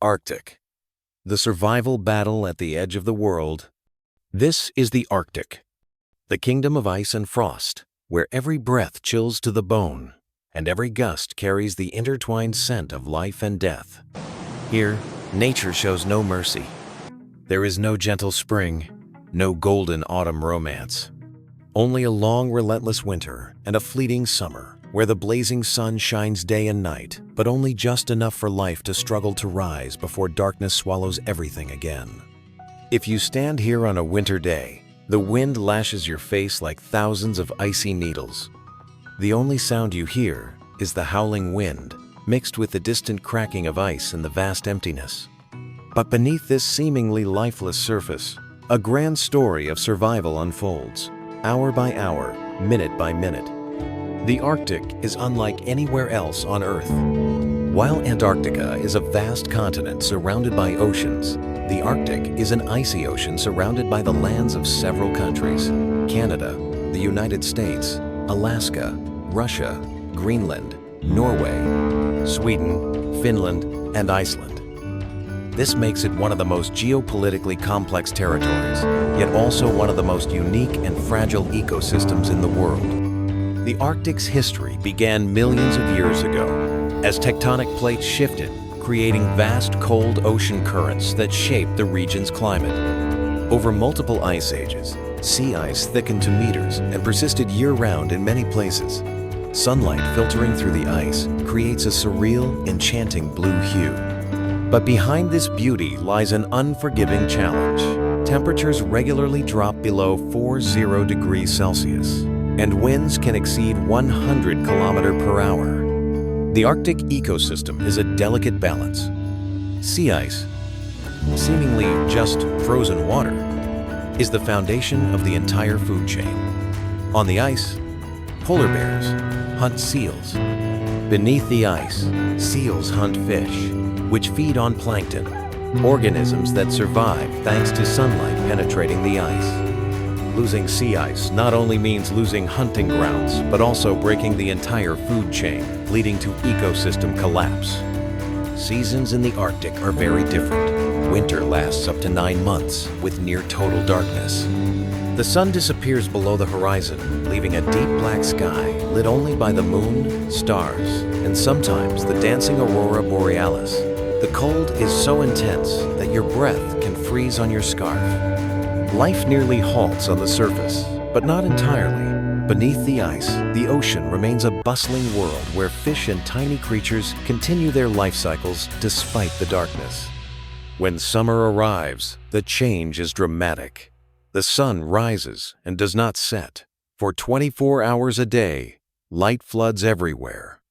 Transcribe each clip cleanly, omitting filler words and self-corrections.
Arctic. The survival battle at the edge of the world. This is the Arctic, the kingdom of ice and frost, where every breath chills to the bone, and every gust carries the intertwined scent of life and death. Here, nature shows no mercy. There is no gentle spring, no golden autumn romance. Only a long, relentless winter and a fleeting summer, where the blazing sun shines day and night, but only just enough for life to struggle to rise before darkness swallows everything again. If you stand here on a winter day, the wind lashes your face like thousands of icy needles. The only sound you hear is the howling wind, mixed with the distant cracking of ice in the vast emptiness. But beneath this seemingly lifeless surface, a grand story of survival unfolds, hour by hour, minute by minute. The Arctic is unlike anywhere else on Earth. While Antarctica is a vast continent surrounded by oceans, the Arctic is an icy ocean surrounded by the lands of several countries: Canada, the United States, Alaska, Russia, Greenland, Norway, Sweden, Finland, and Iceland. This makes it one of the most geopolitically complex territories, yet also one of the most unique and fragile ecosystems in the world. The Arctic's history began millions of years ago, as tectonic plates shifted, creating vast cold ocean currents that shaped the region's climate. Over multiple ice ages, sea ice thickened to meters and persisted year-round in many places. Sunlight filtering through the ice creates a surreal, enchanting blue hue. But behind this beauty lies an unforgiving challenge. Temperatures regularly drop below 40 degrees Celsius, and winds can exceed 100 km/h. The Arctic ecosystem is a delicate balance. Sea ice, seemingly just frozen water, is the foundation of the entire food chain. On the ice, polar bears hunt seals. Beneath the ice, seals hunt fish, which feed on plankton, organisms that survive thanks to sunlight penetrating the ice. Losing sea ice not only means losing hunting grounds, but also breaking the entire food chain, leading to ecosystem collapse. Seasons in the Arctic are very different. Winter lasts up to 9 months, with near total darkness. The sun disappears below the horizon, leaving a deep black sky lit only by the moon, stars, and sometimes the dancing aurora borealis. The cold is so intense that your breath can freeze on your scarf. Life nearly halts on the surface, but not entirely. Beneath the ice, the ocean remains a bustling world where fish and tiny creatures continue their life cycles despite the darkness. When summer arrives, the change is dramatic. The sun rises and does not set. For 24 hours a day, light floods everywhere.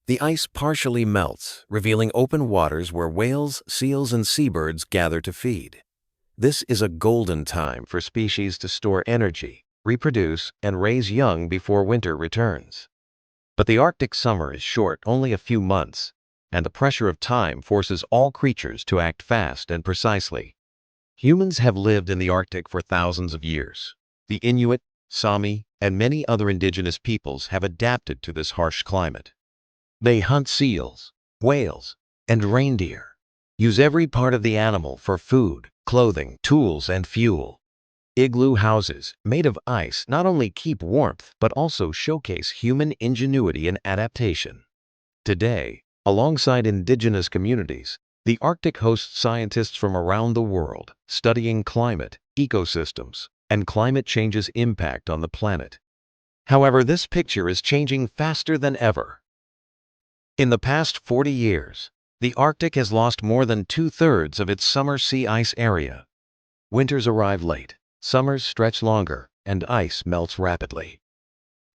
The ice partially melts, revealing open waters where whales, seals, and seabirds gather to feed. This is a golden time for species to store energy, reproduce, and raise young before winter returns. But the Arctic summer is short, only a few months, and the pressure of time forces all creatures to act fast and precisely. Humans have lived in the Arctic for thousands of years. The Inuit, Sami, and many other indigenous peoples have adapted to this harsh climate. They hunt seals, whales, and reindeer, use every part of the animal for food, clothing, tools, and fuel. Igloo houses, made of ice, not only keep warmth, but also showcase human ingenuity and adaptation. Today, alongside indigenous communities, the Arctic hosts scientists from around the world, studying climate, ecosystems, and climate change's impact on the planet. However, this picture is changing faster than ever. In the past 40 years, the Arctic has lost more than 2/3 of its summer sea ice area. Winters arrive late, summers stretch longer, and ice melts rapidly.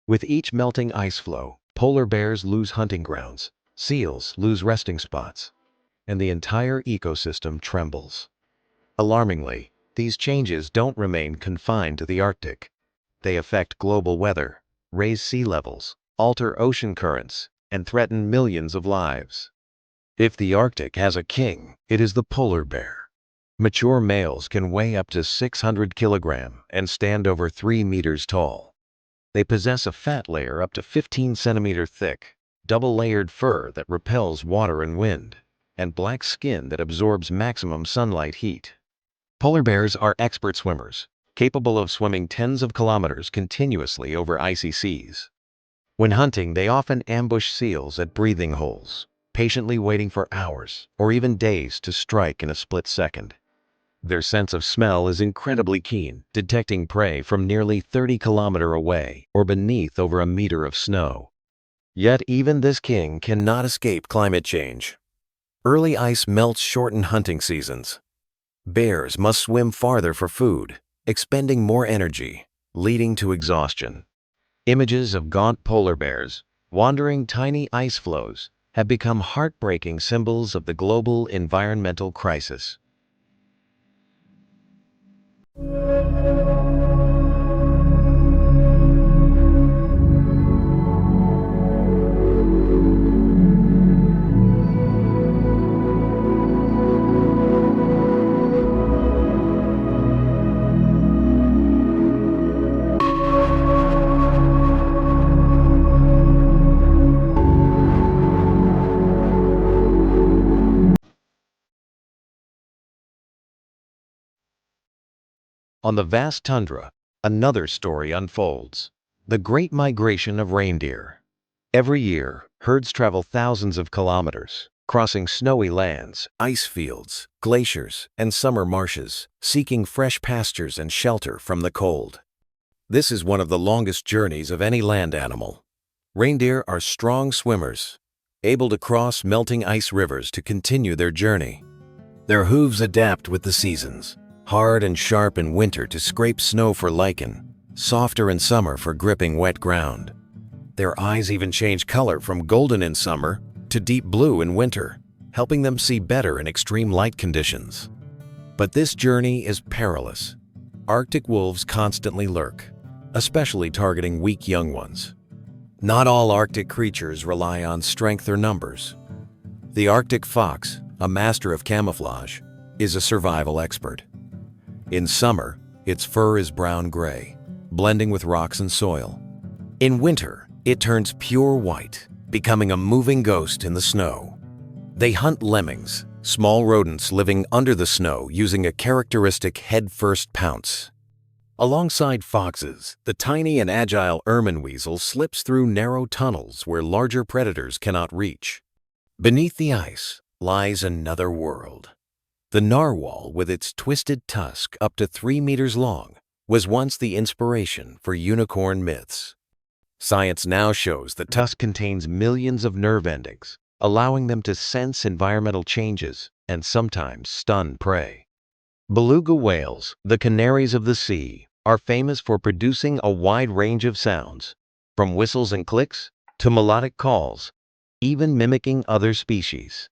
With each melting ice flow, polar bears lose hunting grounds, seals lose resting spots, and the entire ecosystem trembles. Alarmingly, these changes don't remain confined to the Arctic. They affect global weather, raise sea levels, alter ocean currents, and threaten millions of lives. If the Arctic has a king, it is the polar bear. Mature males can weigh up to 600 kilograms and stand over 3 meters tall. They possess a fat layer up to 15 centimeters thick, double-layered fur that repels water and wind, and black skin that absorbs maximum sunlight heat. Polar bears are expert swimmers, capable of swimming tens of kilometers continuously over icy seas. When hunting, they often ambush seals at breathing holes, patiently waiting for hours or even days to strike in a split second. Their sense of smell is incredibly keen, detecting prey from nearly 30 kilometers away or beneath over a meter of snow. Yet even this king cannot escape climate change. Early ice melts shorten hunting seasons. Bears must swim farther for food, expending more energy, leading to exhaustion. Images of gaunt polar bears, wandering tiny ice floes, have become heartbreaking symbols of the global environmental crisis. On the vast tundra, another story unfolds. The Great Migration of Reindeer. Every year, herds travel thousands of kilometers, crossing snowy lands, ice fields, glaciers, and summer marshes, seeking fresh pastures and shelter from the cold. This is one of the longest journeys of any land animal. Reindeer are strong swimmers, able to cross melting ice rivers to continue their journey. Their hooves adapt with the seasons, hard and sharp in winter to scrape snow for lichen, softer in summer for gripping wet ground. Their eyes even change color from golden in summer to deep blue in winter, helping them see better in extreme light conditions. But this journey is perilous. Arctic wolves constantly lurk, especially targeting weak young ones. Not all Arctic creatures rely on strength or numbers. The Arctic fox, a master of camouflage, is a survival expert. In summer, its fur is brown-gray, blending with rocks and soil. In winter, it turns pure white, becoming a moving ghost in the snow. They hunt lemmings, small rodents living under the snow using a characteristic head-first pounce. Alongside foxes, the tiny and agile ermine weasel slips through narrow tunnels where larger predators cannot reach. Beneath the ice lies another world. The narwhal, with its twisted tusk up to 3 meters long, was once the inspiration for unicorn myths. Science now shows the tusk contains millions of nerve endings, allowing them to sense environmental changes and sometimes stun prey. Beluga whales, the canaries of the sea, are famous for producing a wide range of sounds, from whistles and clicks to melodic calls, even mimicking other species.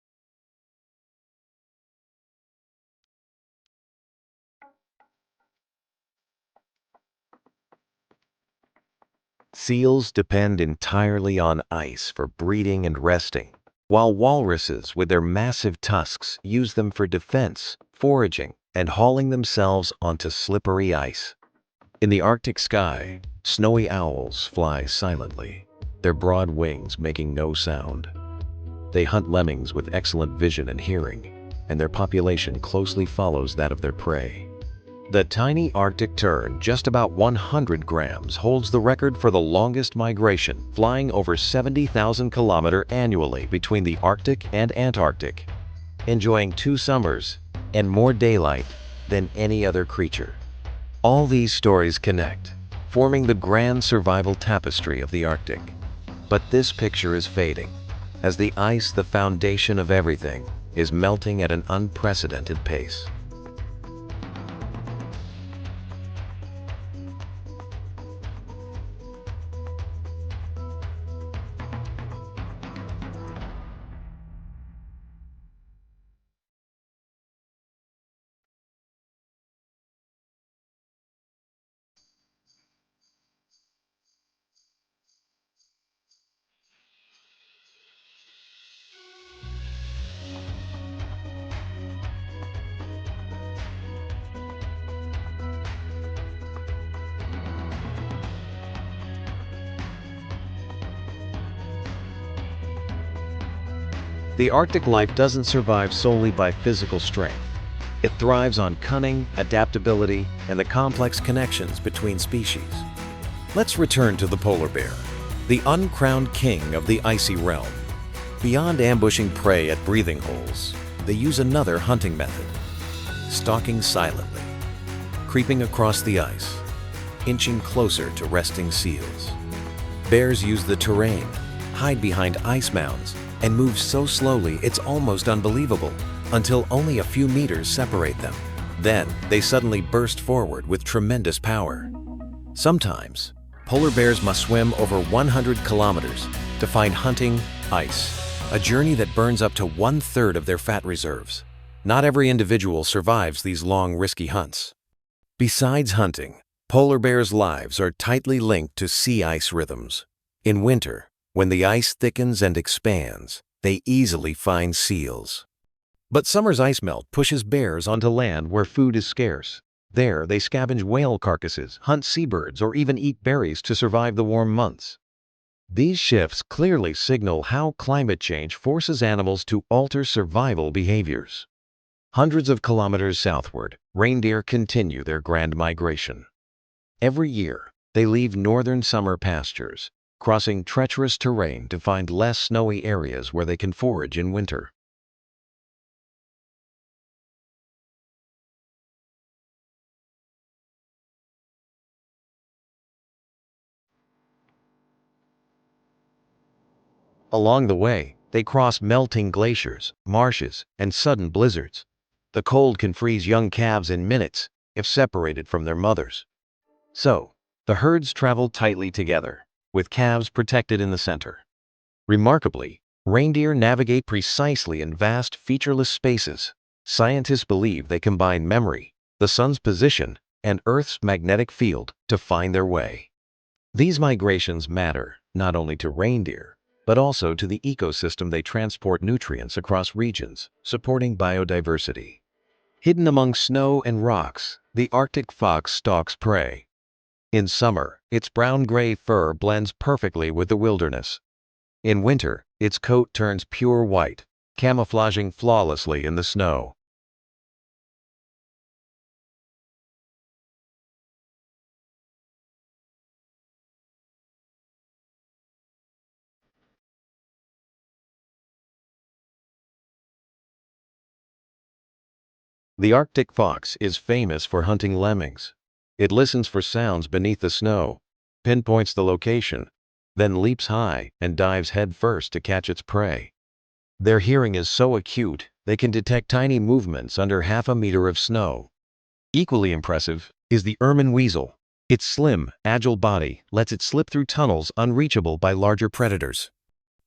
Seals depend entirely on ice for breeding and resting, while walruses with their massive tusks use them for defense, foraging, and hauling themselves onto slippery ice. In the Arctic sky, snowy owls fly silently, their broad wings making no sound. They hunt lemmings with excellent vision and hearing, and their population closely follows that of their prey. The tiny Arctic tern, just about 100 grams, holds the record for the longest migration, flying over 70,000 kilometers annually between the Arctic and Antarctic, enjoying 2 summers and more daylight than any other creature. All these stories connect, forming the grand survival tapestry of the Arctic. But this picture is fading, as the ice, the foundation of everything, is melting at an unprecedented pace. The Arctic life doesn't survive solely by physical strength. It thrives on cunning, adaptability, and the complex connections between species. Let's return to the polar bear, the uncrowned king of the icy realm. Beyond ambushing prey at breathing holes, they use another hunting method: stalking silently, creeping across the ice, inching closer to resting seals. Bears use the terrain, hide behind ice mounds, and move so slowly it's almost unbelievable, until only a few meters separate them. Then they suddenly burst forward with tremendous power. Sometimes, polar bears must swim over 100 kilometers to find hunting ice, a journey that burns up to 1/3 of their fat reserves. Not every individual survives these long, risky hunts. Besides hunting, polar bears' lives are tightly linked to sea ice rhythms. In winter, when the ice thickens and expands, they easily find seals. But summer's ice melt pushes bears onto land where food is scarce. There, they scavenge whale carcasses, hunt seabirds, or even eat berries to survive the warm months. These shifts clearly signal how climate change forces animals to alter survival behaviors. Hundreds of kilometers southward, reindeer continue their grand migration. Every year, they leave northern summer pastures, crossing treacherous terrain to find less snowy areas where they can forage in winter. Along the way, they cross melting glaciers, marshes, and sudden blizzards. The cold can freeze young calves in minutes if separated from their mothers. So, the herds travel tightly together, with calves protected in the center. Remarkably, reindeer navigate precisely in vast, featureless spaces. Scientists believe they combine memory, the sun's position, and Earth's magnetic field to find their way. These migrations matter not only to reindeer, but also to the ecosystem. They transport nutrients across regions, supporting biodiversity. Hidden among snow and rocks, the Arctic fox stalks prey. In summer, its brown-gray fur blends perfectly with the wilderness. In winter, its coat turns pure white, camouflaging flawlessly in the snow. The Arctic fox is famous for hunting lemmings. It listens for sounds beneath the snow, pinpoints the location, then leaps high and dives headfirst to catch its prey. Their hearing is so acute, they can detect tiny movements under half a meter of snow. Equally impressive is the ermine weasel. Its slim, agile body lets it slip through tunnels unreachable by larger predators.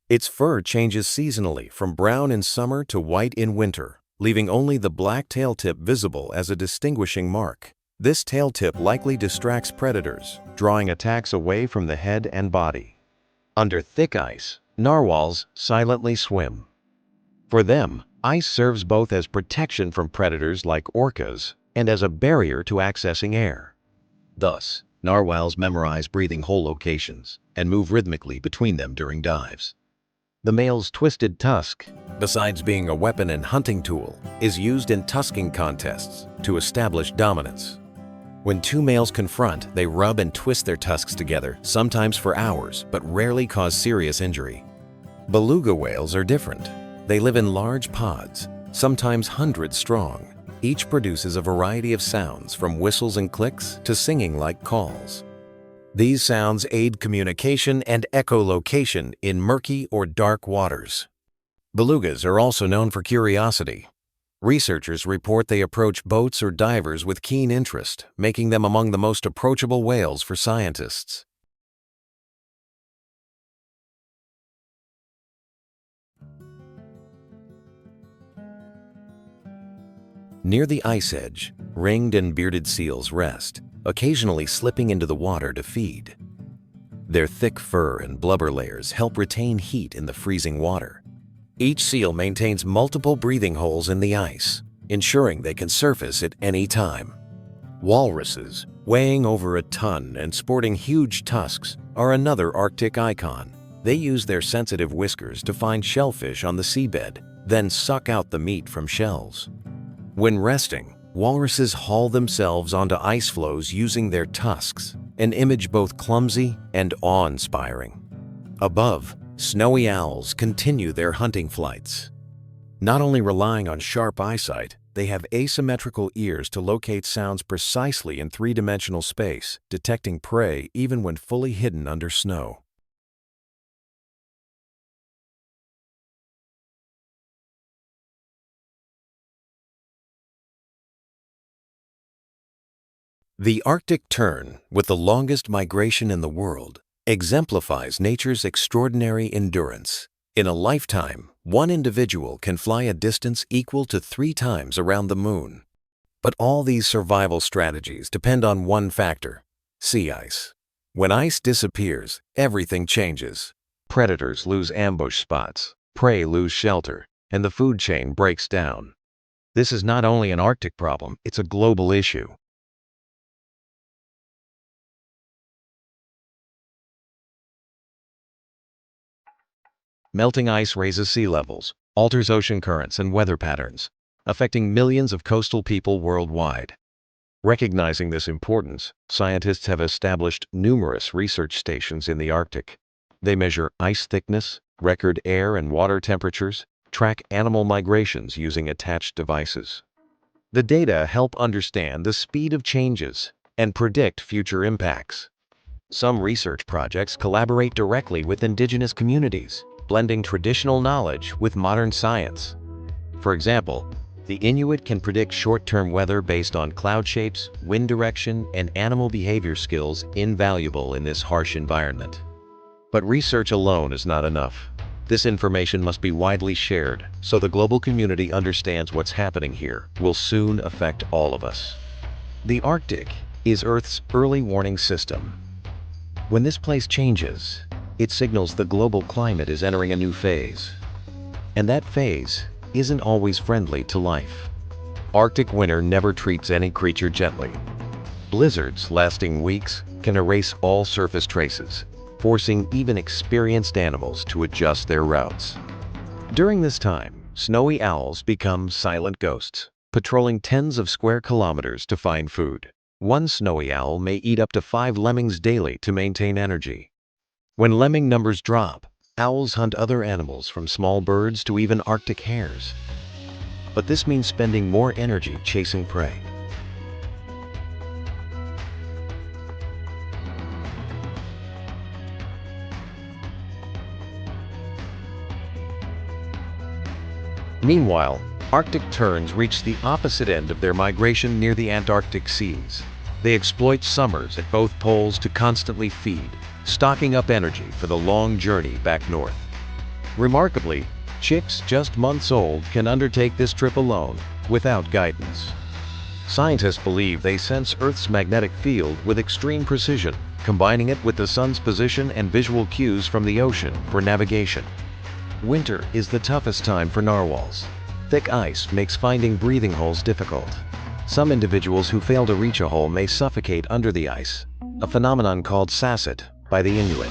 Its fur changes seasonally from brown in summer to white in winter, leaving only the black tail tip visible as a distinguishing mark. This tail tip likely distracts predators, drawing attacks away from the head and body. Under thick ice, narwhals silently swim. For them, ice serves both as protection from predators like orcas and as a barrier to accessing air. Thus, narwhals memorize breathing hole locations and move rhythmically between them during dives. The male's twisted tusk, besides being a weapon and hunting tool, is used in tusking contests to establish dominance. When two males confront, they rub and twist their tusks together, sometimes for hours, but rarely cause serious injury. Beluga whales are different. They live in large pods, sometimes hundreds strong. Each produces a variety of sounds, from whistles and clicks to singing like calls. These sounds aid communication and echolocation in murky or dark waters. Belugas are also known for curiosity. Researchers report they approach boats or divers with keen interest, making them among the most approachable whales for scientists. Near the ice edge, ringed and bearded seals rest, occasionally slipping into the water to feed. Their thick fur and blubber layers help retain heat in the freezing water. Each seal maintains multiple breathing holes in the ice, ensuring they can surface at any time. Walruses, weighing over a ton and sporting huge tusks, are another Arctic icon. They use their sensitive whiskers to find shellfish on the seabed, then suck out the meat from shells. When resting, walruses haul themselves onto ice floes using their tusks, an image both clumsy and awe-inspiring. Above, snowy owls continue their hunting flights. Not only relying on sharp eyesight, they have asymmetrical ears to locate sounds precisely in three-dimensional space, detecting prey even when fully hidden under snow. The Arctic tern, with the longest migration in the world, exemplifies nature's extraordinary endurance. In a lifetime, one individual can fly a distance equal to 3 times around the moon. But all these survival strategies depend on one factor: sea ice. When ice disappears, everything changes. Predators lose ambush spots, prey lose shelter, and the food chain breaks down. This is not only an Arctic problem, it's a global issue. Melting ice raises sea levels, alters ocean currents and weather patterns, affecting millions of coastal people worldwide. Recognizing this importance, scientists have established numerous research stations in the Arctic. They measure ice thickness, record air and water temperatures, track animal migrations using attached devices. The data help understand the speed of changes and predict future impacts. Some research projects collaborate directly with indigenous communities, blending traditional knowledge with modern science. For example, the Inuit can predict short-term weather based on cloud shapes, wind direction, and animal behavior skills invaluable in this harsh environment. But research alone is not enough. This information must be widely shared so the global community understands what's happening here will soon affect all of us. The Arctic is Earth's early warning system. When this place changes, it signals the global climate is entering a new phase. And that phase isn't always friendly to life. Arctic winter never treats any creature gently. Blizzards lasting weeks can erase all surface traces, forcing even experienced animals to adjust their routes. During this time, snowy owls become silent ghosts, patrolling tens of square kilometers to find food. One snowy owl may eat up to 5 lemmings daily to maintain energy. When lemming numbers drop, owls hunt other animals from small birds to even Arctic hares. But this means spending more energy chasing prey. Meanwhile, Arctic terns reach the opposite end of their migration near the Antarctic seas. They exploit summers at both poles to constantly feed, stocking up energy for the long journey back north. Remarkably, chicks just months old can undertake this trip alone, without guidance. Scientists believe they sense Earth's magnetic field with extreme precision, combining it with the sun's position and visual cues from the ocean for navigation. Winter is the toughest time for narwhals. Thick ice makes finding breathing holes difficult. Some individuals who fail to reach a hole may suffocate under the ice, a phenomenon called sasset by the Inuit.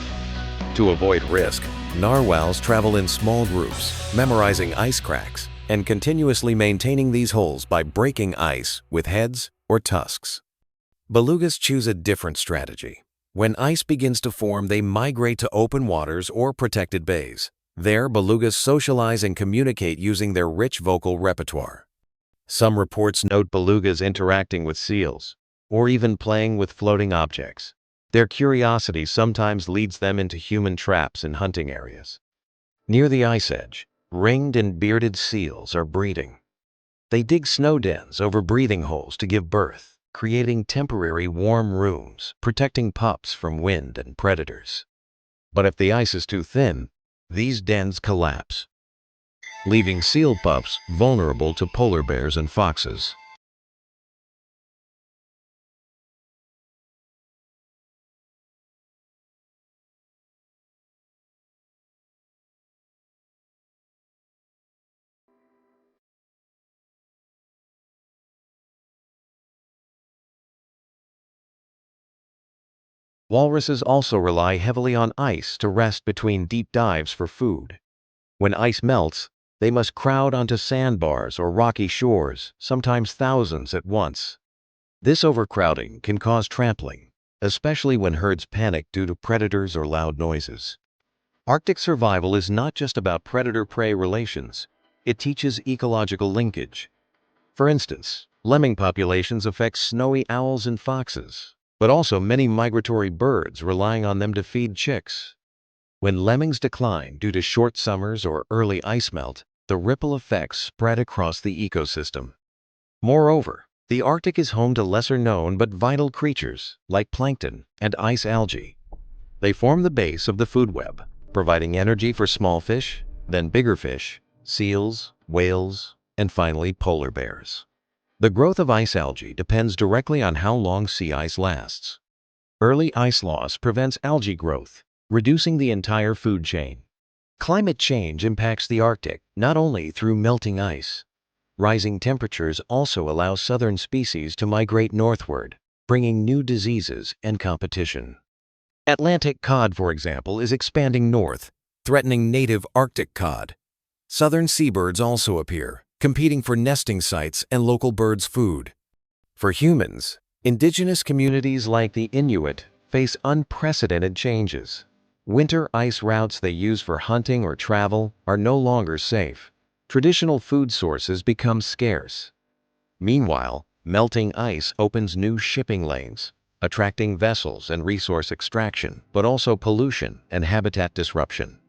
To avoid risk, narwhals travel in small groups, memorizing ice cracks, and continuously maintaining these holes by breaking ice with heads or tusks. Belugas choose a different strategy. When ice begins to form, they migrate to open waters or protected bays. There, belugas socialize and communicate using their rich vocal repertoire. Some reports note belugas interacting with seals, or even playing with floating objects. Their curiosity sometimes leads them into human traps in hunting areas. Near the ice edge, ringed and bearded seals are breeding. They dig snow dens over breathing holes to give birth, creating temporary warm rooms, protecting pups from wind and predators. But if the ice is too thin, these dens collapse, leaving seal pups vulnerable to polar bears and foxes. Walruses also rely heavily on ice to rest between deep dives for food. When ice melts, they must crowd onto sandbars or rocky shores, sometimes thousands at once. This overcrowding can cause trampling, especially when herds panic due to predators or loud noises. Arctic survival is not just about predator-prey relations. It teaches ecological linkage. For instance, lemming populations affect snowy owls and foxes, but also many migratory birds relying on them to feed chicks. When lemmings decline due to short summers or early ice melt, the ripple effects spread across the ecosystem. Moreover, the Arctic is home to lesser-known but vital creatures like plankton and ice algae. They form the base of the food web, providing energy for small fish, then bigger fish, seals, whales, and finally polar bears. The growth of ice algae depends directly on how long sea ice lasts. Early ice loss prevents algae growth, reducing the entire food chain. Climate change impacts the Arctic not only through melting ice. Rising temperatures also allow southern species to migrate northward, bringing new diseases and competition. Atlantic cod, for example, is expanding north, threatening native Arctic cod. Southern seabirds also appear, competing for nesting sites and local birds' food. For humans, indigenous communities like the Inuit face unprecedented changes. Winter ice routes they use for hunting or travel are no longer safe. Traditional food sources become scarce. Meanwhile, melting ice opens new shipping lanes, attracting vessels and resource extraction, but also pollution and habitat disruption.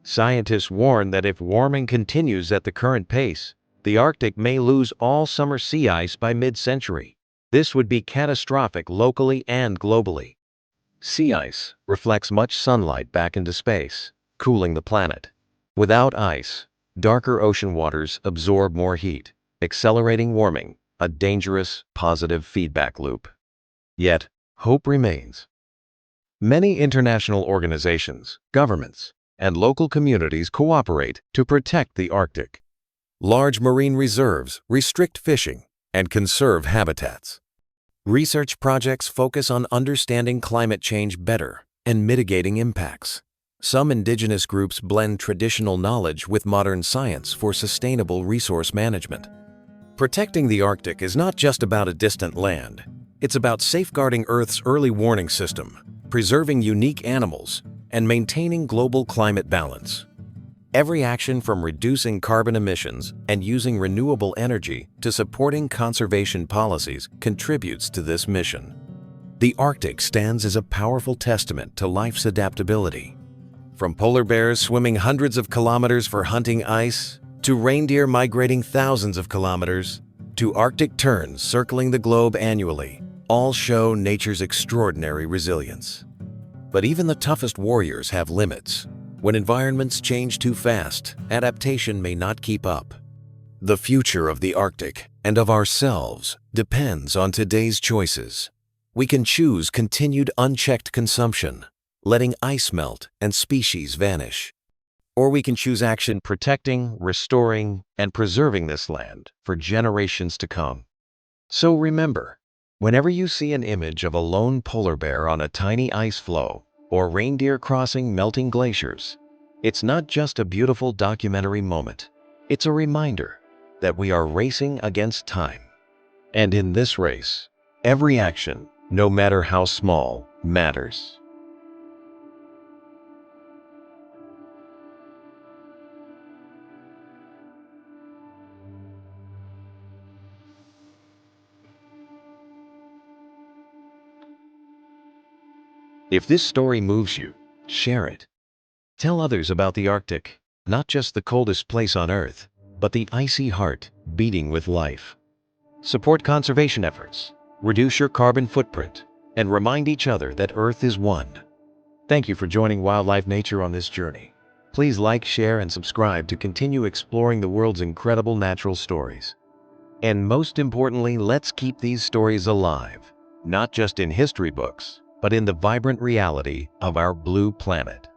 Scientists warn that if warming continues at the current pace, the Arctic may lose all summer sea ice by mid-century. This would be catastrophic locally and globally. Sea ice reflects much sunlight back into space, cooling the planet. Without ice, darker ocean waters absorb more heat, accelerating warming, a dangerous, positive feedback loop. Yet, hope remains. Many international organizations, governments, and local communities cooperate to protect the Arctic. Large marine reserves restrict fishing and conserve habitats. Research projects focus on understanding climate change better and mitigating impacts. Some indigenous groups blend traditional knowledge with modern science for sustainable resource management. Protecting the Arctic is not just about a distant land. It's about safeguarding Earth's early warning system, preserving unique animals, and maintaining global climate balance. Every action from reducing carbon emissions and using renewable energy to supporting conservation policies contributes to this mission. The Arctic stands as a powerful testament to life's adaptability. From polar bears swimming hundreds of kilometers for hunting ice, to reindeer migrating thousands of kilometers, to Arctic terns circling the globe annually, all show nature's extraordinary resilience. But even the toughest warriors have limits. When environments change too fast, adaptation may not keep up. The future of the Arctic and of ourselves depends on today's choices. We can choose continued unchecked consumption, letting ice melt and species vanish. Or we can choose action protecting, restoring, and preserving this land for generations to come. So remember, whenever you see an image of a lone polar bear on a tiny ice floe or reindeer crossing melting glaciers, it's not just a beautiful documentary moment. It's a reminder that we are racing against time. And in this race, every action, no matter how small, matters. If this story moves you, share it. Tell others about the Arctic, not just the coldest place on Earth, but the icy heart beating with life. Support conservation efforts, reduce your carbon footprint, and remind each other that Earth is one. Thank you for joining Wildlife Nature on this journey. Please like, share, and subscribe to continue exploring the world's incredible natural stories. And most importantly, let's keep these stories alive, not just in history books, but in the vibrant reality of our blue planet.